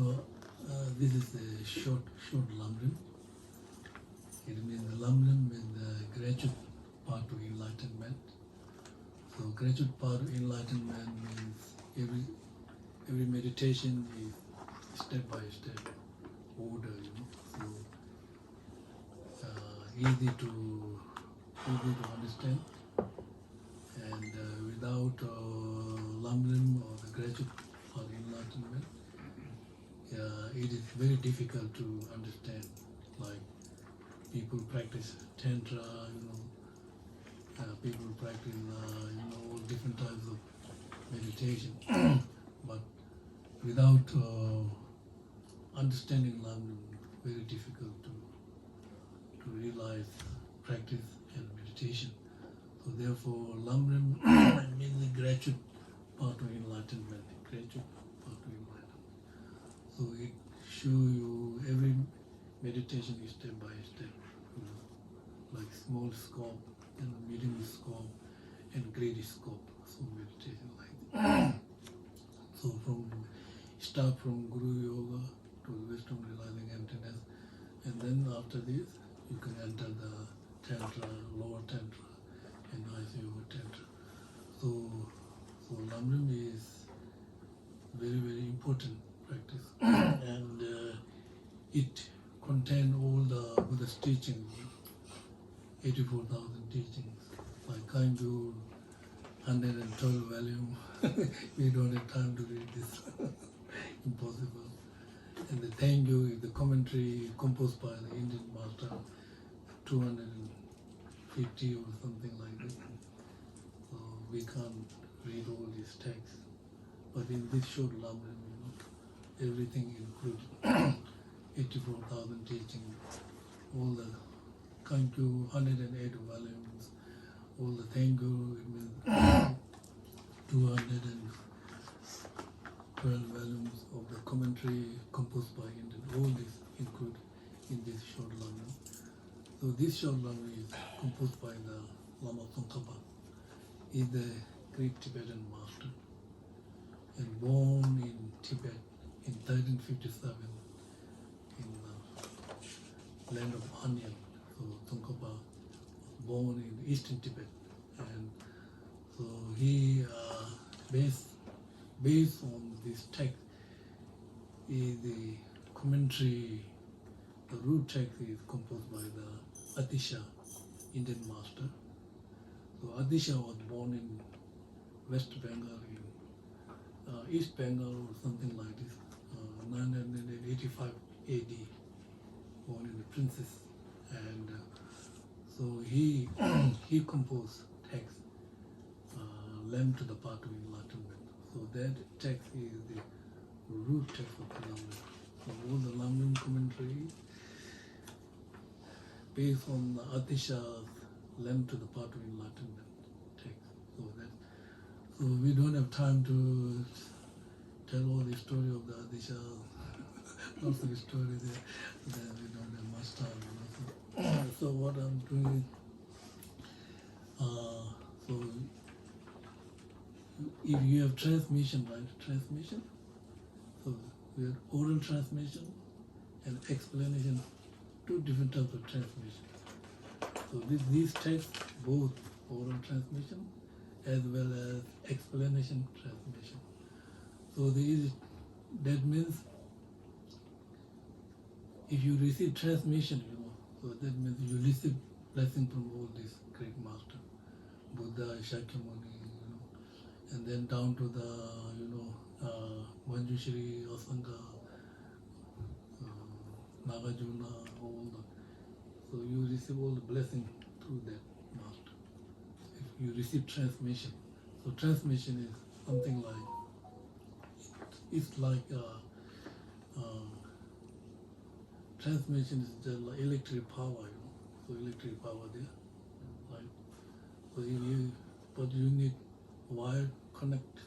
So this is the short lamrim. It means the lamrim means the graduate path to enlightenment. So graduate path to enlightenment means every meditation is step by step order, So easy to understand, and without lamrim or the graduate path to enlightenment, it is very difficult to understand. Like people practice tantra, people practice all different types of meditation, but without understanding lamrim, very difficult to realize practice and meditation. So therefore, lamrim means the graduate path to enlightenment. Graduate path to enlightenment. So it shows you every meditation is step by step, like small scope and medium scope and great scope. So meditation like that. So start from Guru Yoga to wisdom realizing emptiness, and then after this you can enter the tantra, lower tantra, and Ice Yoga tantra. So lamrim is very, very important practice, and it contains all the Buddhist teachings, 84,000 teachings, like Kanju, 112 volume. We don't have time to read this, impossible. And the Thangu is the commentary composed by the Indian master, 250 or something like that. So we can't read all these texts, but in this short lamrim, everything included, 84,000 teachings, all the Kanju, 108 volumes, all the Thangu, 212 volumes of the commentary composed by Indian, all this included in this short lamrim. So this short lamrim is composed by the Lama Tsongkhapa. He is the great Tibetan master, and born in Tibet in 1357 in the land of Hanyan. So Tsongkhapa was born in eastern Tibet, and so he based on this text is the commentary. The root text is composed by the Atisha, Indian master. So Atisha was born in West Bengal, in East Bengal or something like this, 985 AD, born in the princess, and so he composed text, Lamb to the Path to Enlightenment. So that text is the root text of the lamrim. So all the lamrim commentary based on the Atisha's Lamb to the Path to Enlightenment text. So we don't have time to tell all the story of the Atisha. Lots of stories there. We don't have much time. So what I'm doing is, so if you have transmission, right? Transmission. So we have oral transmission and explanation, two different types of transmission. So these texts, both oral transmission as well as explanation transmission. So that means if you receive transmission, so that means you receive blessing from all these great masters, Buddha, Shakyamuni, and then down to the Manjushri, Asanga, Nagarjuna, all the. So you receive all the blessing through that master. If you receive transmission, so transmission is something like, it's like transmission is just like electric power, So electric power there, right? So but you need wire connect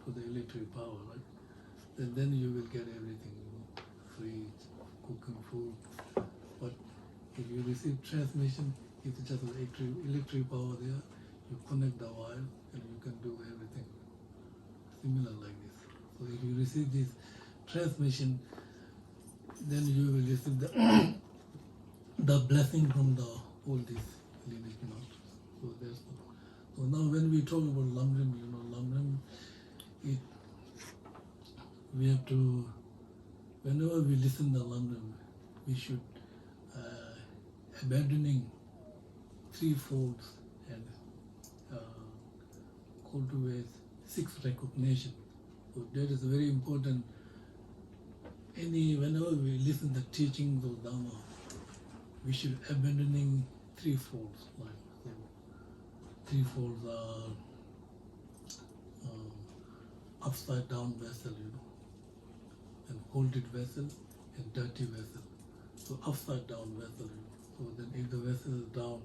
to the electric power, right? And then you will get everything, fridge, cooking food. But if you receive transmission, it's just electric power there. You connect the wire and you can do everything similar like this. So if you receive this transmission, then you will receive the blessing from all these lineage masters. So that's so now when we talk about Lamrim, Lamrim, we have to, whenever we listen to Lamrim, we should abandoning three folds and cultivate six recognition. So that is very important. Whenever we listen to teachings of Dhamma, we should abandoning three folds. Like so, three folds are upside down vessel, and folded vessel and dirty vessel. So upside down vessel. So then if the vessel is down,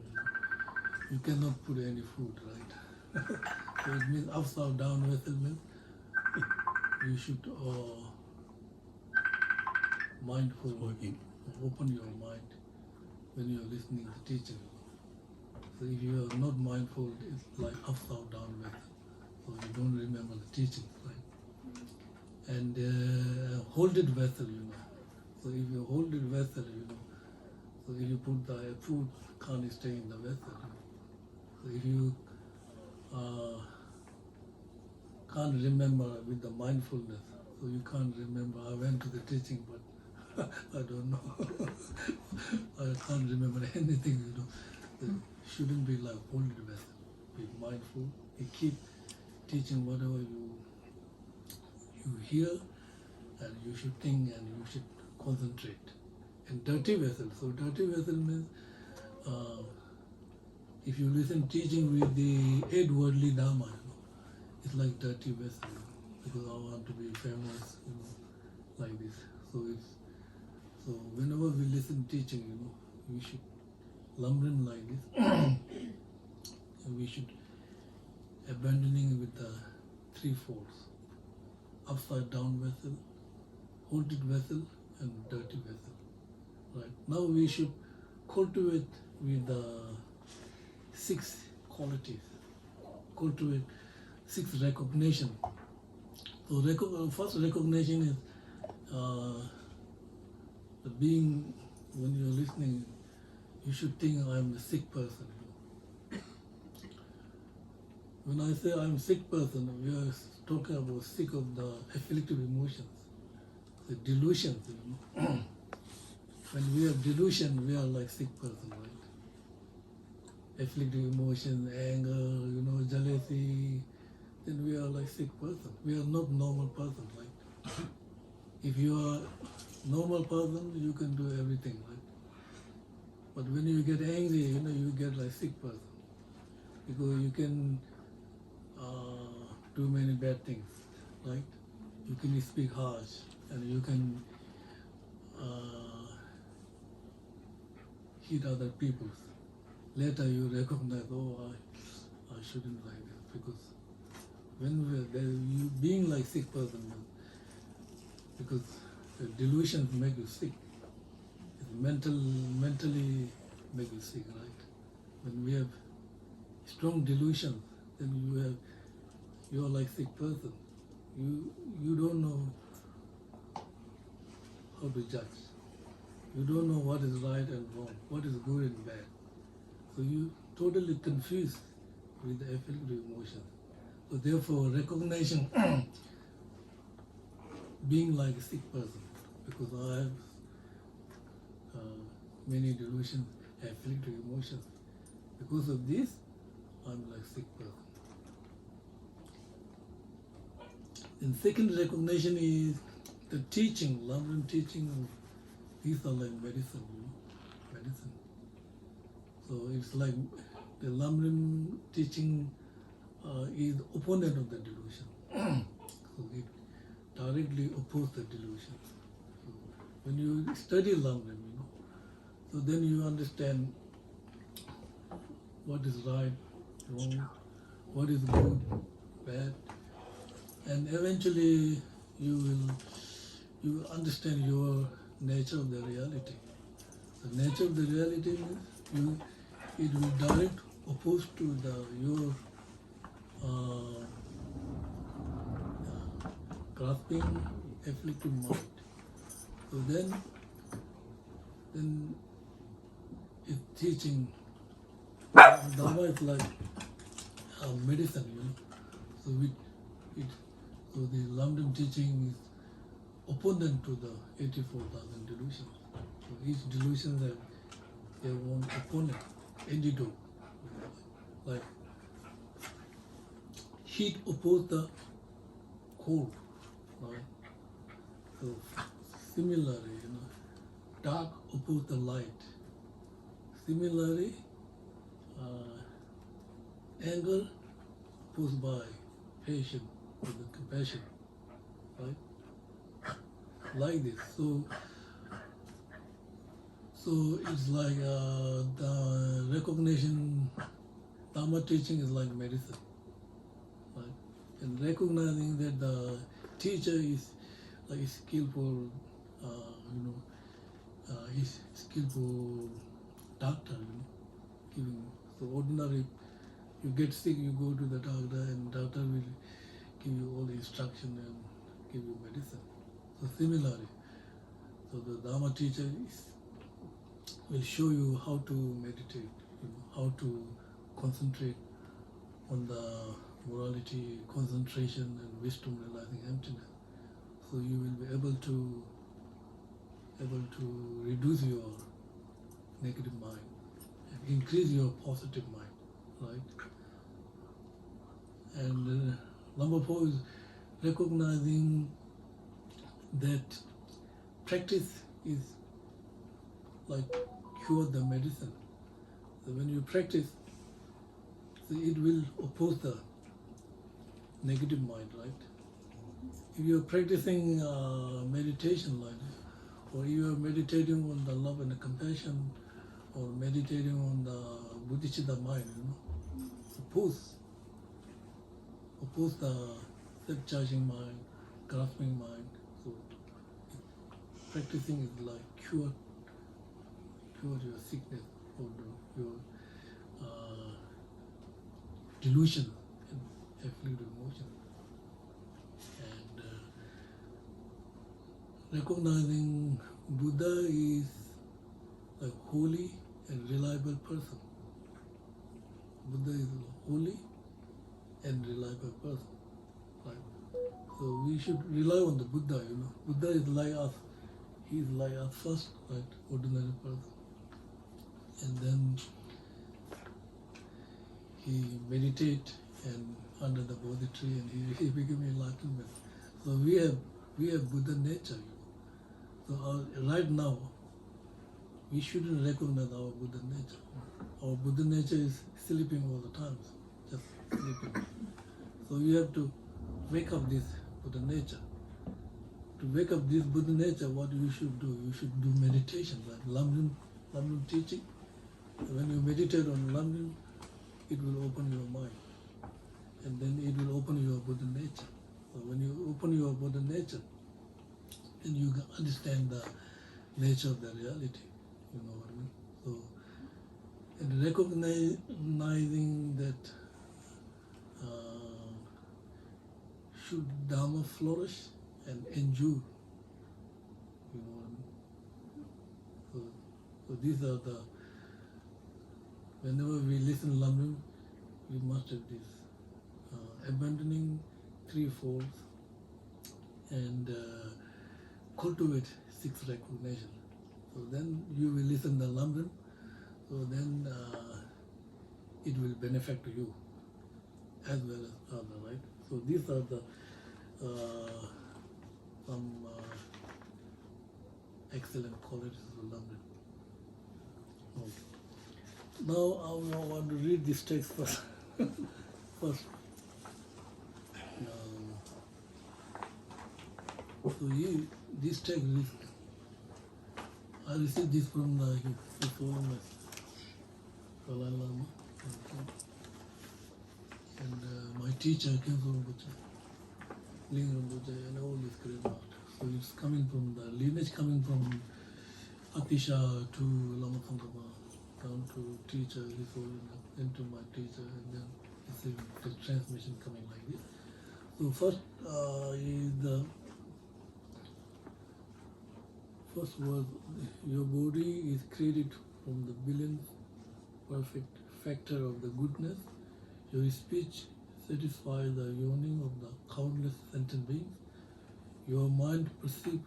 you cannot put any food, right? So it means upside down vessel means you should mindful, open your mind when you are listening to teaching. So if you are not mindful, it's like upside down vessel. So you don't remember the teaching, right? And holded vessel, So if you hold it vessel, so if you put the food, can't stay in the vessel. So if you can't remember with the mindfulness, so you can't remember, I went to the teaching, but I don't know. I can't remember anything, So it shouldn't be like holded vessel. Be mindful, you keep teaching whatever you hear, and you should think and you should concentrate. And dirty vessel. So dirty vessel means if you listen teaching with the eight worldly Dharma, it's like dirty vessel, because I want to be famous, like this. So whenever we listen teaching, we should Lamrim like this, and we should abandoning with the three folds: upside down vessel, holded vessel, and dirty vessel. Right. Now we should cultivate with the six qualities, cultivate six recognition. So first recognition is the being, when you're listening, you should think I'm a sick person. When I say I'm a sick person, we are talking about sick of the afflictive emotions, the delusions. When we have delusion, we are like sick person, right? Afflictive emotion, anger, jealousy, then we are like sick person. We are not normal person, right? If you are normal person, you can do everything, right? But when you get angry, you get like sick person, because you can do many bad things, right? You can speak harsh, and you can hit other people. Later you recognize, I shouldn't like this, because when you being like sick person, because the delusions make you sick. Mentally make you sick, right? When we have strong delusions, then you are like sick person. You don't know how to judge. You don't know what is right and wrong, what is good and bad. So you totally confused with the afflictive emotions. So therefore, recognition, being like a sick person, because I have many delusions, afflictive emotions. Because of this, I'm like sick person. And second recognition is the teaching, Lamrim teaching. These are like medicine, medicine. So it's like the Lamrim teaching is the opponent of the delusion. So it directly opposes the delusion. So when you study Lamrim, so then you understand what is right, wrong, what is good, bad, and eventually you will understand your nature of the reality. The nature of the reality means it will direct oppose to your grasping, afflicted mind. So then it's teaching. Dharma is like medicine, So so the Lambdam teaching is opponent to the 84,000 delusions. So each delusion has their own opponent, antidote. Like heat opposes the cold, right? So similarly, dark opposes the light. Similarly, anger opposed by patience with the compassion, right? Like this. So it's like the recognition, Dharma teaching is like medicine, right? And recognizing that the teacher is like a skillful, he's skillful doctor, giving. So ordinary, you get sick, you go to the doctor, and doctor will give you all the instruction and give you medicine. So similarly, so the Dharma teacher will show you how to meditate, how to concentrate on the morality, concentration, and wisdom realizing emptiness. So you will be able to reduce your negative mind and increase your positive mind, right? And number 4 is recognizing that practice is like cure the medicine. So when you practice, so it will oppose the negative mind, right? If you're practicing meditation like this, or you are meditating on the love and the compassion, or meditating on the bodhicitta mind, oppose the self-judging mind, grasping mind. So practicing is like cure your sickness or your delusion and afflicted emotion. And recognizing Buddha is a holy and reliable person. Buddha is a holy and reliable person. Right? So we should rely on the Buddha, Buddha is like us. He is like us first, right? Ordinary person. And then he meditate and under the Bodhi tree, and he became enlightenment. So we have Buddha nature. So right now, we shouldn't recognize our Buddha nature. Our Buddha nature is sleeping all the time, just sleeping. So you have to wake up this Buddha nature. To wake up this Buddha nature, what you should do? You should do meditation, like Lamrim teaching. When you meditate on Lamrim, it will open your mind, and then it will open your Buddha nature. So when you open your Buddha nature, then you can understand the nature of the reality. You know what I mean? So, and recognizing that should Dharma flourish and endure. You know what I mean? So these are the. Whenever we listen to Lamrim, we must have this abandoning 3 folds and cultivate 6 recognition. So then you will listen to Lamrim, so then it will benefit to you as well as other, right? So these are the some excellent qualities of Lamrim. Okay. Now I want to read this text first. So this text, I received this from his own Dalai Lama, and my teacher came from Buddha, Lingam Buddha, and all these great masters. So it's coming from the lineage, coming from Atisha to Lama Tsongkhapa, down to teacher, his own, then to my teacher, and then the transmission coming like this. So first is the First was, your body is created from the billionth perfect factor of the goodness. Your speech satisfies the yearning of the countless sentient beings. Your mind perceives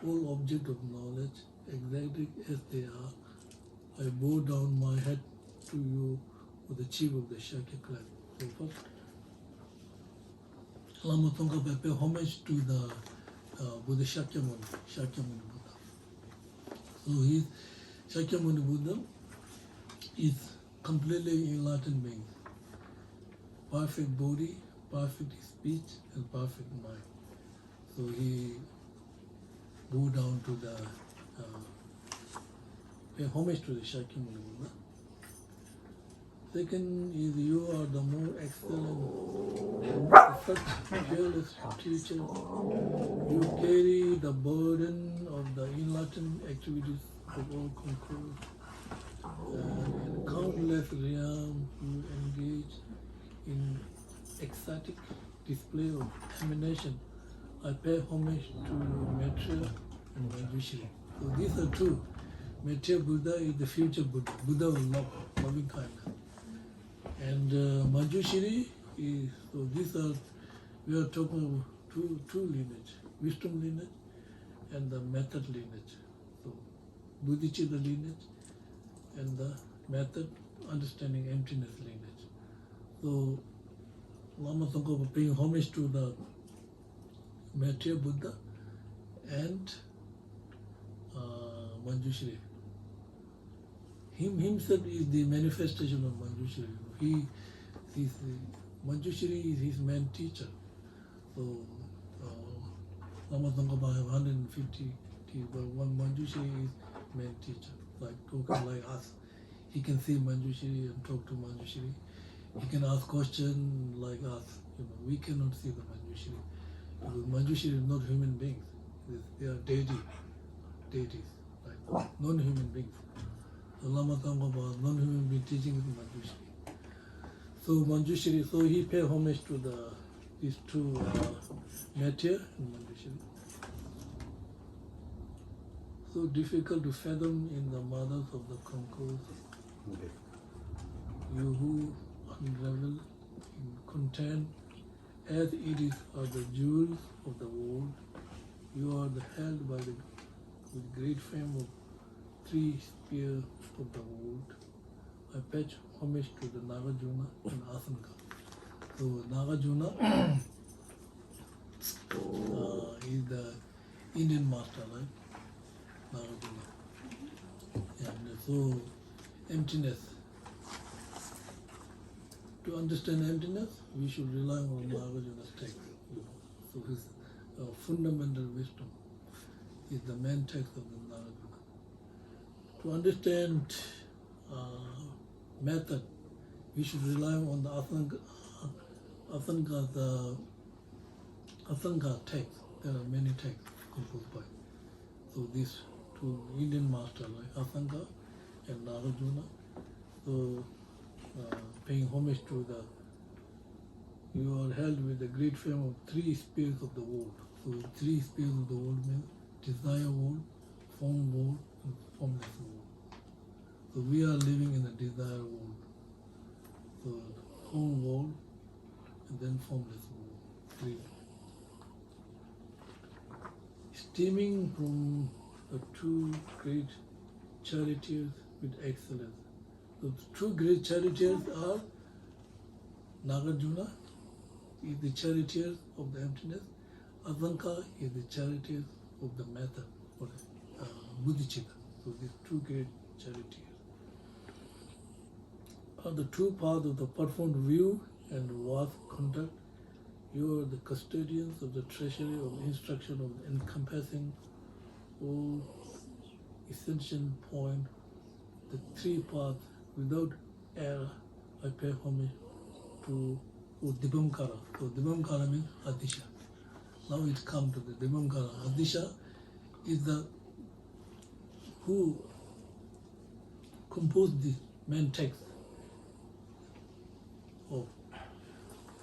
all objects of knowledge exactly as they are. I bow down my head to you with the chief of the Shakya clan. So first, Lama Tsongkhapa pay homage to the Buddha Shakyamuni Buddha. So Shakyamuni Buddha is completely enlightened being, perfect body, perfect speech, and perfect mind. So he go down to the pay homage to the Shakyamuni Buddha. Second is, you are the more excellent, perfect, fearless teacher. You carry the burden of the enlightened activities of all concourse. In countless realms, you engage in ecstatic display of emanation. I pay homage to Maitreya and Manjushri. So these are two. Maitreya Buddha is the future Buddha, Buddha of love, loving kindness. And Manjushri is, so these are, we are talking about two lineage, wisdom lineage and the method lineage. So Bodhicitta lineage and the method, understanding emptiness lineage. So Lama Tsongkhapa paying homage to the Maitreya Buddha and Manjushri. Himself is the manifestation of Manjushri. Manjushri is his main teacher. So Lama Tsongkhapa have 150 teachers, but one Manjushri is main teacher, like us. He can see Manjushri and talk to Manjushri. He can ask questions like us. We cannot see the Manjushri. Because Manjushri is not human beings. They are deities, like non-human beings. So Lama Tsongkhapa, non-human being teaching with Manjushri. So Manjushri, so he pay homage to these two, Maitreya and Manjushri. So difficult to fathom in the mothers of the concourse. Okay. You who unravel in content as it is are the jewels of the world. You are held by the with great fame of three spears of the world. I pay homage to the Nagarjuna and Asanka. So Nagarjuna is the Indian master, right? Nagarjuna. And so emptiness. To understand emptiness, we should rely on Nagarjuna's text. So his fundamental wisdom is the main text of the Nagarjuna. To understand method, we should rely on the Asanka text. There are many texts composed by. So these two Indian masters, like Asanka and Nagarjuna. So paying homage to you are held with the great fame of three spheres of the world. So three spheres of the world means desire world, form world, and formless world. So we are living in a desire world. So form world and then formless world. Three. Stemming from the two great charioteers with excellence. The two great charioteers are Nagarjuna is the charioteer of the emptiness. Asanka is the charioteer of the method, or Bodhicitta. So these two great charioteers are the two paths of the profound view and vast conduct. You are the custodians of the treasury of instruction of encompassing all essential point, the three paths without error. I pay homage to Dibamkara. So Dibamkara means Adisha. Now it comes to the Dibamkara. Adisha is the who composed the main text of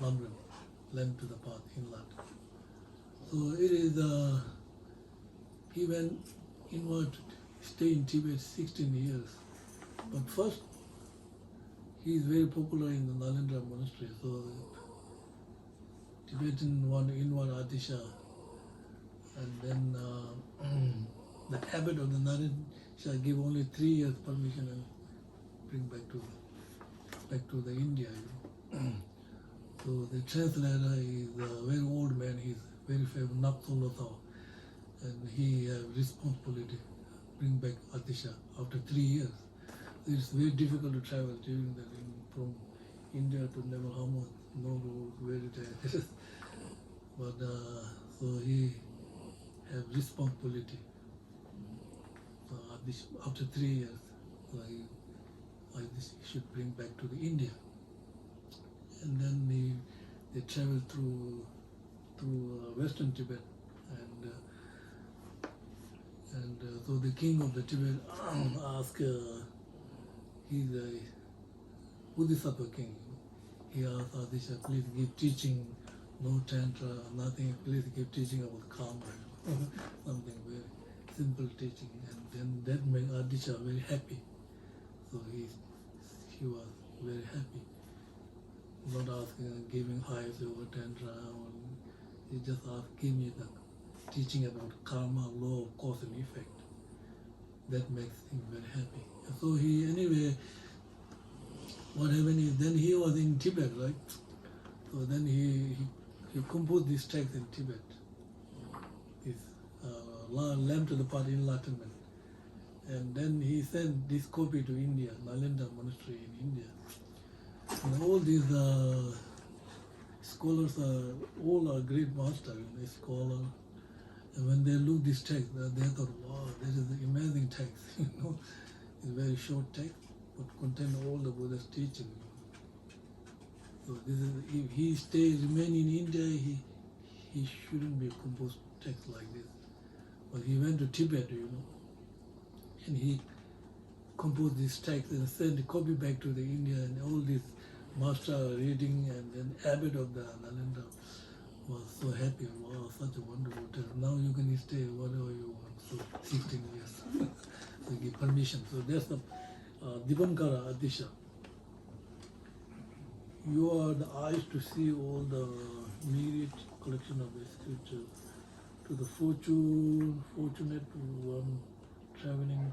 Lamrim, Lem to the Path in Latin. So it is inward, stay in Tibet 16 years. But first, he is very popular in the Nalendra monastery. So Tibetan one inward Adisha, and then the abbot of the Nalendra give only 3 years permission and bring back to the India. So the translator is a very old man. He's very famous, Napsolotao, and he has responsibility bring back Adisha after 3 years. So it's very difficult to travel during that from India to Nepal. How much? No road, very tight. But so he have responsibility. So after 3 years, so he should bring back to the India. And then they travel through Western Tibet, and so the king of the Tibet asked, he's a Bodhisattva king. He asked Adisha, please give teaching, no tantra, nothing. Please give teaching about karma, something very simple teaching. And then that made Adisha very happy. So he was very happy. Not asking, giving highs over tantra. He just asked, give me the teaching about karma, law, cause and effect. That makes him very happy. So he, anyway, what happened is, then he was in Tibet, right? So then he composed this text in Tibet, this Lamb to the Party Enlightenment. And then he sent this copy to India, Nalanda Monastery in India. And all these scholars all are great masters, scholars. And when they look this text, they thought, wow, this is an amazing text. It's a very short text, but contain all the Buddha's teaching. So this is, if he remain in India, he shouldn't be composed text like this. But he went to Tibet, and he composed this text and sent a copy back to the India, and all these master reading, and then abbot of the Nalanda was so happy. Wow, such a wonderful text. Now you can stay whatever you want. So 16 years. So give permission. So that's the Dipankara Adisha. You are the eyes to see all the myriad collection of the scriptures. To the fortunate one traveling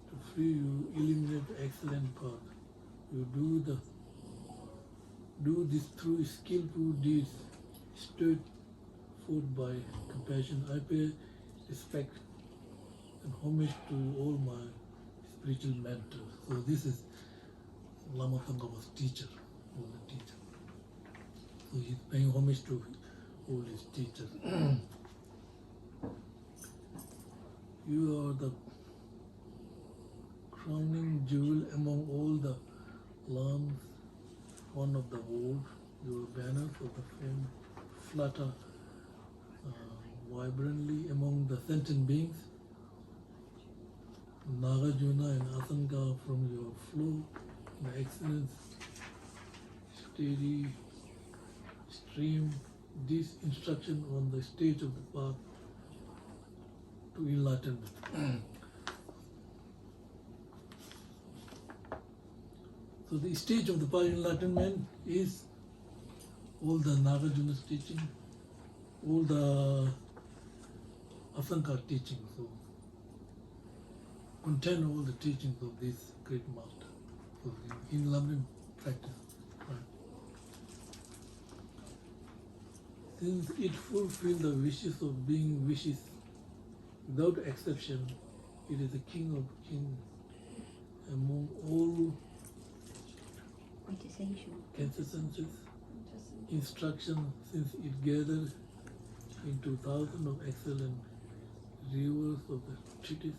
to free you, illuminate excellent path. You do this through skillful deeds, stirred forth by compassion. I pay respect and homage to all my spiritual mentors. So this is Lama Tsongkhapa's teacher, all the teacher. So he's paying homage to all his teachers. You are the crowning jewel among all the lambs, one of the world. Your banners of the fame flutter vibrantly among the sentient beings. Nagarjuna and Asanka from your flow, the excellence, steady stream, this instruction on the stage of the path to enlightenment. So the stage of the path to enlightenment is all the Nagarjuna's teaching, all the Asanka teaching. So contain all the teachings of this great master. So in Lamrim practice. Right? Since it fulfills the wishes of being wishes without exception, it is the king of kings among all quintessences, instruction, since it gathers into thousands of excellent rivers of the treatise.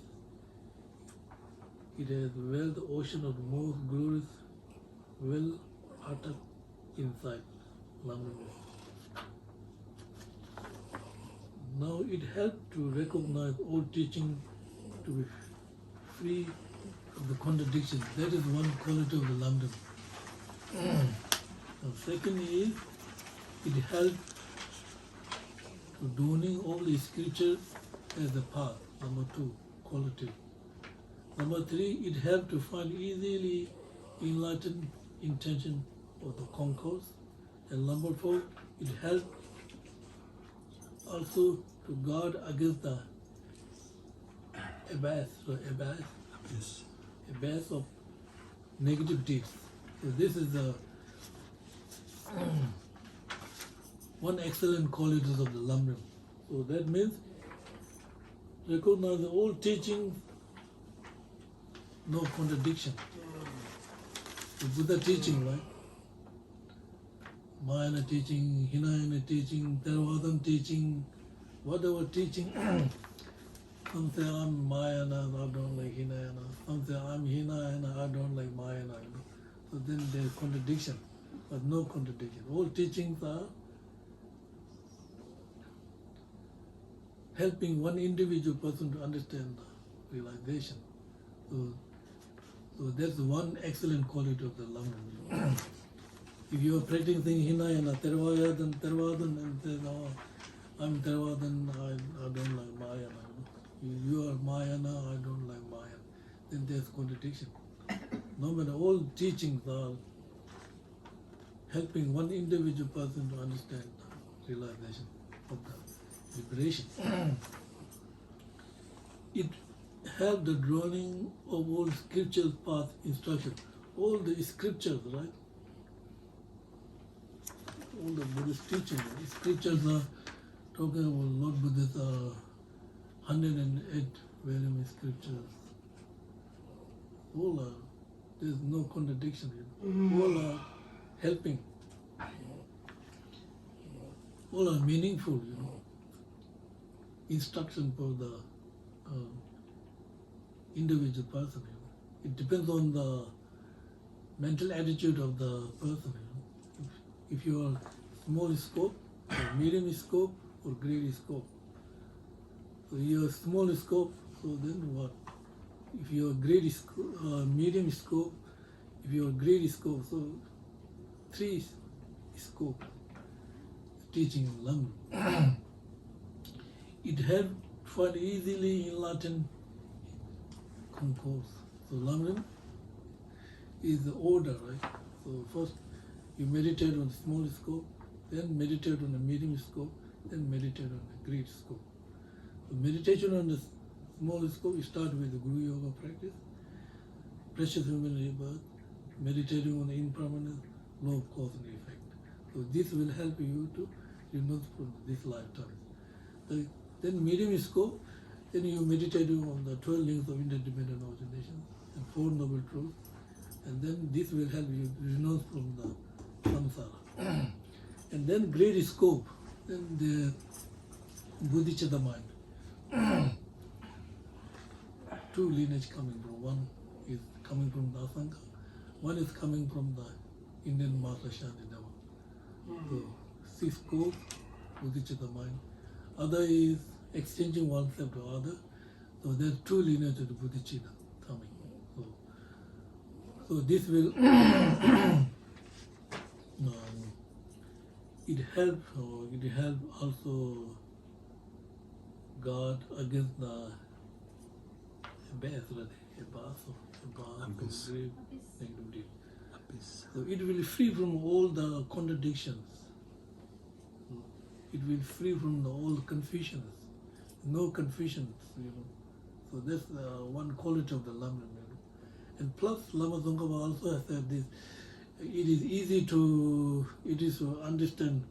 It has well the ocean of the most glorious, well-uttered insight, Lamrim. Now it helps to recognize all teaching to be free of the contradictions. That is one quality of the Lamrim. Now second is, it helps to donning all the scriptures as a path. Number 2, qualitative. Number 3, it helps to find easily enlightened intention of the concourse. And number 4, it helps also to guard against the abyss of negative deeds. So this is the one excellent qualities of the Lamrim. So that means recognize all teachings, no contradiction. The Buddha teaching, right? Mahayana teaching, Hinayana teaching, Theravada teaching, whatever teaching. Some say I'm Mahayana, I don't like Hinayana. Some say I'm Hinayana, I don't like Mahayana. So then there's contradiction, but no contradiction. All teachings are helping one individual person to understand the realization. So that's one excellent quality of the Lamrim. If you are practicing Hinayana, Theravada, and say, no, I'm Theravada, I don't like Mahayana. You are Mahayana, I don't like Mahayana. Then there's contradiction. No matter, all teachings are helping one individual person to understand the realization of the liberation. It helps the drawing of all scriptural path instruction. All the scriptures, right? All the Buddhist teachings, the scriptures are talking about Lord Buddha's 108 very many scriptures. All are, there's no contradiction here. All are helping. All are meaningful, instruction for the individual person. It depends on the mental attitude of the person. If you are small scope, or medium scope, or great scope. So you are small scope, so then what? If you are great medium scope, if you are great scope, so 3 scope teaching Lamrim. It helps find easily enlightened concourse. So Lamrim is the order, right? So first you meditate on the small scope, then meditate on the medium scope, then meditate on the great scope. So meditation on the small scope, you start with the Guru Yoga practice, precious human rebirth, meditating on the impermanence, law of cause and effect. So this will help you to renounce from this lifetime. Then medium scope, then you meditate on the 12 links of interdependent origination and 4 noble truths, and then this will help you renounce from the samsara. And then great scope, then the bodhicitta mind. 2 lineage coming from. One is coming from the Asanga, one is coming from the Indian Master Shantideva. So 6 scope, bodhicitta mind. Other is exchanging oneself to other. So there's 2 lineage of the bodhicitta coming. So this will it helps also guard against the abyss of grave negativity. So it will free from all the contradictions. It will free from all the confusions. No confusions, So that's one quality of the Lamrim. And plus, Lama Tsongkhapa also has said this. It is easy to understand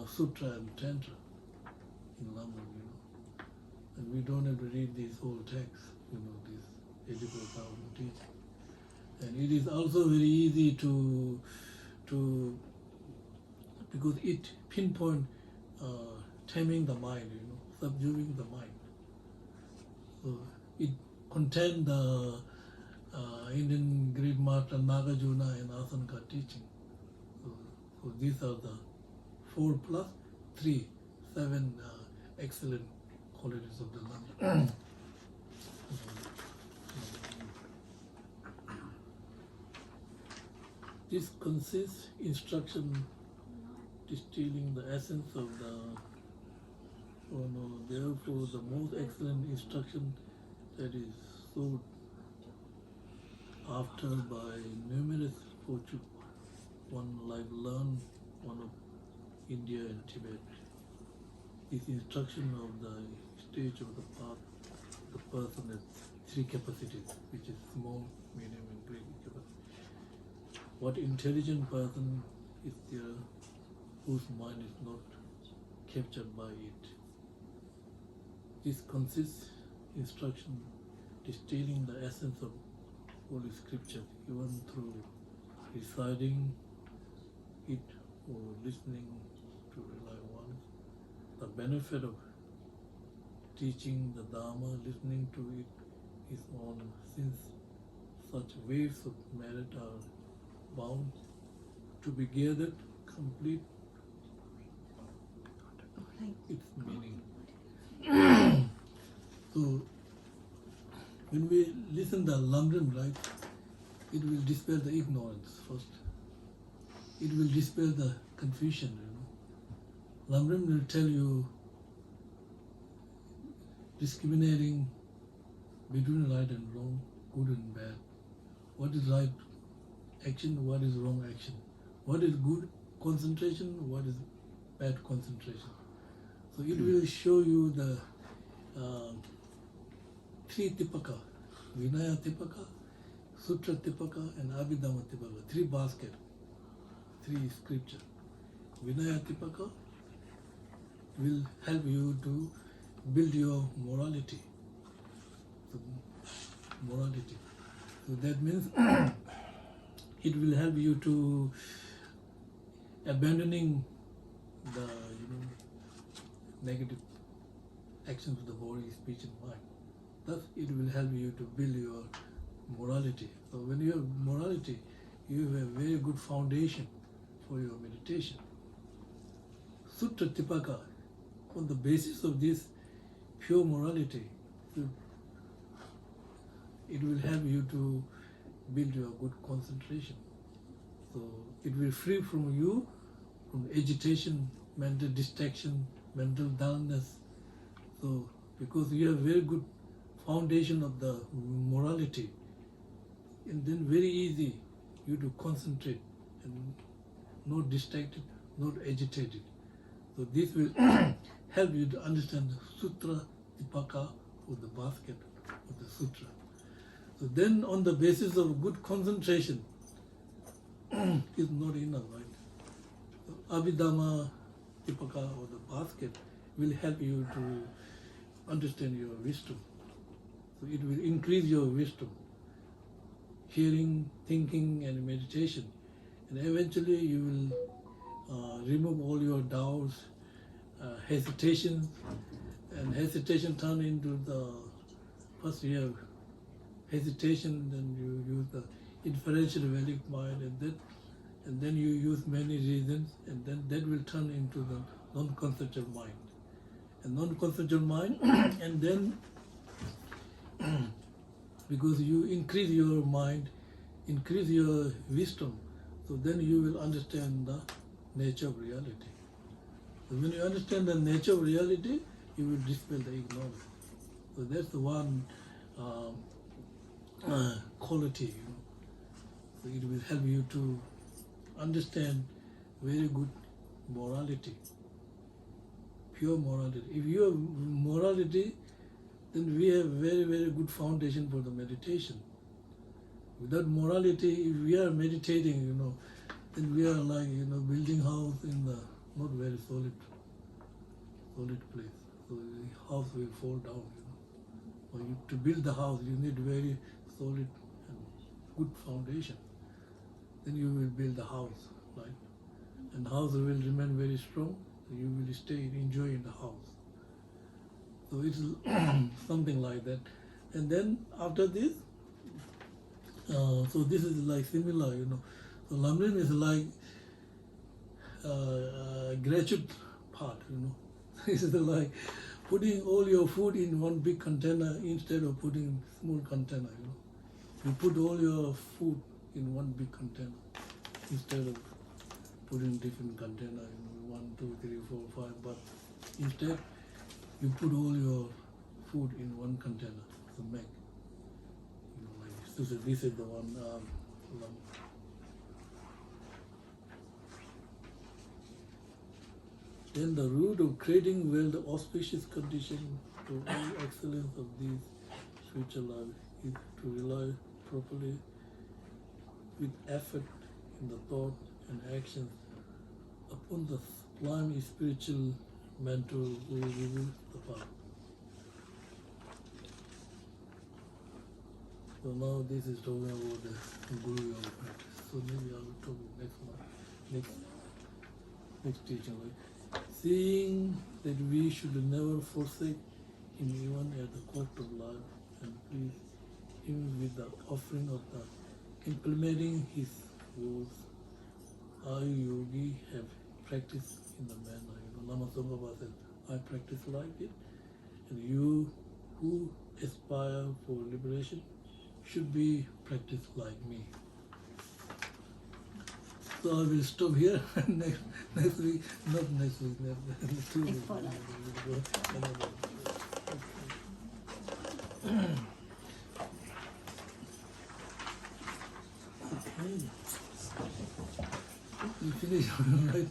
Sutra and Tantra in Lamrim, And we don't have to read these whole texts, these 84,000 teachings. And it is also very easy to because it pinpoint taming the mind, subduing the mind. So it contains the Indian great master Nagarjuna and Asanka teaching. So these are the 4 plus 3, 7 excellent qualities of the Lamrim. This consists instruction distilling the essence of Oh no, therefore the most excellent instruction that is sought after by numerous fortune, one like learned one of India and Tibet, is instruction of the stage of the path. The person has three capacities, which is small, medium, and great capacity. What intelligent person is there whose mind is not captured by it? This consists instruction distilling the essence of Holy Scripture, even through reciting it or listening to rely on the benefit of teaching the Dharma, listening to it is on, since such waves of merit are bound to be gathered, complete its meaning. So, when we listen to Lamrim, right, it will dispel the ignorance first. It will dispel the confusion, Lamrim will tell you discriminating between right and wrong, good and bad. What is right action, what is wrong action. What is good concentration, what is bad concentration. So it will show you the three tipaka, Vinaya tipaka, Sutra tipaka, and Abhidhamma tipaka, three baskets, three scripture. Vinaya tipaka will help you to build your morality. So, morality. So that means it will help you to abandoning the negative actions of the body, speech, and mind. Thus, it will help you to build your morality. So when you have morality, you have a very good foundation for your meditation. Sutra Tipaka, on the basis of this pure morality, it will help you to build your good concentration. So it will free from you from agitation, mental distraction, mental dullness. So because you have very good foundation of the morality, and then very easy you to concentrate and not distracted, not agitated. So this will help you to understand the Sutra Tipaka, or the basket of the Sutra. So then on the basis of good concentration is not enough, right? So Abhidhamma Tipaka, or the basket, will help you to understand your wisdom. So it will increase your wisdom, hearing, thinking, and meditation. And eventually you will remove all your doubts, hesitations, and hesitation turn into the, first you have hesitation, then you use the inferential value mind, and then you use many reasons, and then that will turn into the non-conceptual mind. And non-conceptual mind, and then because you increase your mind, increase your wisdom, so then you will understand the nature of reality. So when you understand the nature of reality, you will dispel the ignorance. So that's the one quality. So it will help you to understand very good morality, pure morality. If you have morality, then we have very, very good foundation for the meditation. Without morality, if we are meditating, then we are like, building house in the not very solid place. So the house will fall down, For you to build the house, you need very solid and good foundation. Then you will build the house, right? And the house will remain very strong. You will stay, enjoy in the house. So it's something like that. And then after this, so this is like similar, So Lamrim is like graduate part, It's like putting all your food in one big container instead of putting small container, You put all your food in one big container instead of putting different container, 1, 2, 3, 4, 5, but instead you put all your food in one container, the meg. You know, like this is the one. Then the root of creating well the auspicious condition to all excellence of these spiritual life is to rely properly with effort in the thought and actions upon the sublime spiritual mentor who reveals the path. So now this is talking about the Guru Yoga practice. So maybe I will talk next teaching. Like, seeing that we should never forsake him even at the cost of life, and please him with the offering of the implementing his rules, I yogi have practiced in the manner. Lama Tsongkhapa said, I practice like it, and you who aspire for liberation should be practiced like me. So I will stop here. next week, not next week, next 2 weeks. Okay. We finish, right?